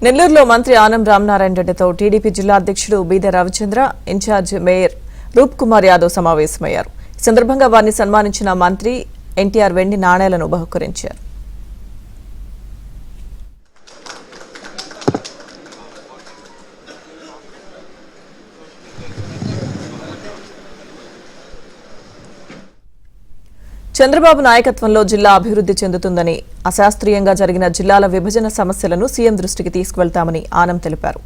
నెల్లూరులో మంత్రి ఆనం రామనారాయణ రెడ్డితో టీడీపీ జిల్లా అధ్యక్షుడు బీద రవిచంద్ర, ఇన్ఛార్జ్ మేయర్ రూప్ కుమార్ యాదవ్ సమావేశమయ్యారు. ఈ సందర్భంగా వారిని సన్మానించిన మంత్రి ఎన్టీఆర్ వెండి నాణేలను బహుకరించారు. చంద్రబాబు నాయకత్వంలో జిల్లా అభివృద్ధి చెందుతుందని, అశాస్త్రీయంగా జరిగిన జిల్లాల విభజన సమస్యలను సీఎం దృష్టికి తీసుకువెళ్తామని ఆనం తెలిపారు.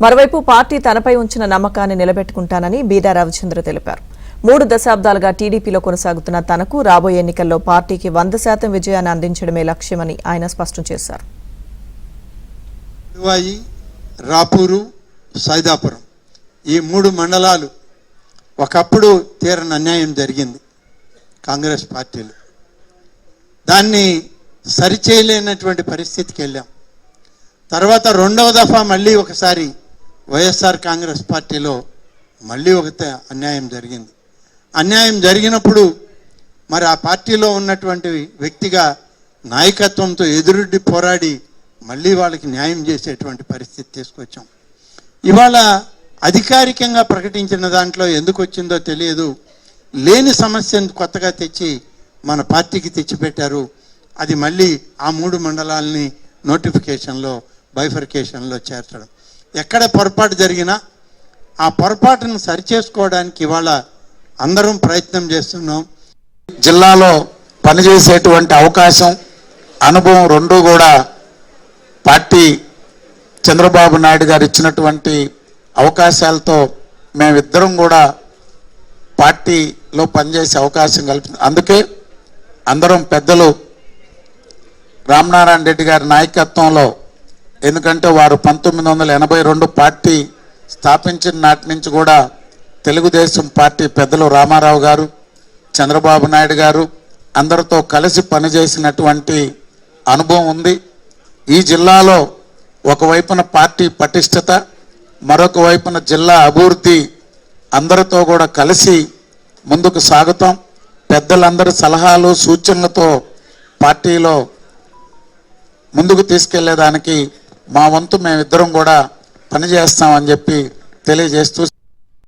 మరోవైపు పార్టీ తనపై ఉంచిన నమ్మకాన్ని నిలబెట్టుకుంటానని బీదా రవిచంద్ర తెలిపారు. 3 దశాబ్దాలుగా టీడీపీలో కొనసాగుతున్న తనకు రాబోయే ఎన్నికల్లో పార్టీకి 100% విజయాన్ని అందించడమే లక్ష్యమని ఆయన స్పష్టం చేశారు. రాపూరు, సైదాపురం ఈ 3 మండలాలు ఒకప్పుడు తీరని అన్యాయం జరిగింది. కాంగ్రెస్ పార్టీలు దాన్ని సరిచేయలేనటువంటి పరిస్థితికి వెళ్ళాం. తర్వాత 2వ దఫా మళ్ళీ ఒకసారి వైఎస్ఆర్ కాంగ్రెస్ పార్టీలో మళ్ళీ ఒక అన్యాయం జరిగింది. అన్యాయం జరిగినప్పుడు మరి ఆ పార్టీలో ఉన్నటువంటి వ్యక్తిగా నాయకత్వంతో ఎదురుడ్డి పోరాడి మళ్ళీ వాళ్ళకి న్యాయం చేసేటువంటి పరిస్థితి తీసుకొచ్చాం. ఇవాళ అధికారికంగా ప్రకటించిన దాంట్లో ఎందుకు వచ్చిందో తెలియదు, లేని సమస్యను కొత్తగా తెచ్చి మన పార్టీకి తెచ్చిపెట్టారు. అది మళ్ళీ ఆ 3 మండలాలని నోటిఫికేషన్లో బైఫర్కేషన్లో చేర్చడం. ఎక్కడ పొరపాటు జరిగినా ఆ పొరపాటును సరిచేసుకోవడానికి ఇవాళ అందరం ప్రయత్నం చేస్తున్నాం. జిల్లాలో పనిచేసేటువంటి అవకాశం, అనుభవం 2 కూడా పార్టీ చంద్రబాబు నాయుడు గారు ఇచ్చినటువంటి అవకాశాలతో మేమిద్దరం కూడా పార్టీలో పనిచేసే అవకాశం కల్పింది. అందుకే అందరం పెద్దలు రామనారాయణ రెడ్డి గారి నాయకత్వంలో, ఎందుకంటే వారు 1982 పార్టీ స్థాపించిన నాటి నుంచి కూడా తెలుగుదేశం పార్టీ పెద్దలు రామారావు గారు, చంద్రబాబు నాయుడు గారు అందరితో కలిసి పనిచేసినటువంటి అనుభవం ఉంది. ఈ జిల్లాలో ఒకవైపున పార్టీ పటిష్టత, మరొక వైపున జిల్లా అభివృద్ధి అందరితో కూడా కలిసి ముందుకు సాగుతాం. పెద్దలందరి సలహాలు సూచనలతో పార్టీలో ముందుకు తీసుకెళ్లేదానికి మా వంతు మేమిద్దరం కూడా పనిచేస్తామని చెప్పి తెలియజేస్తూ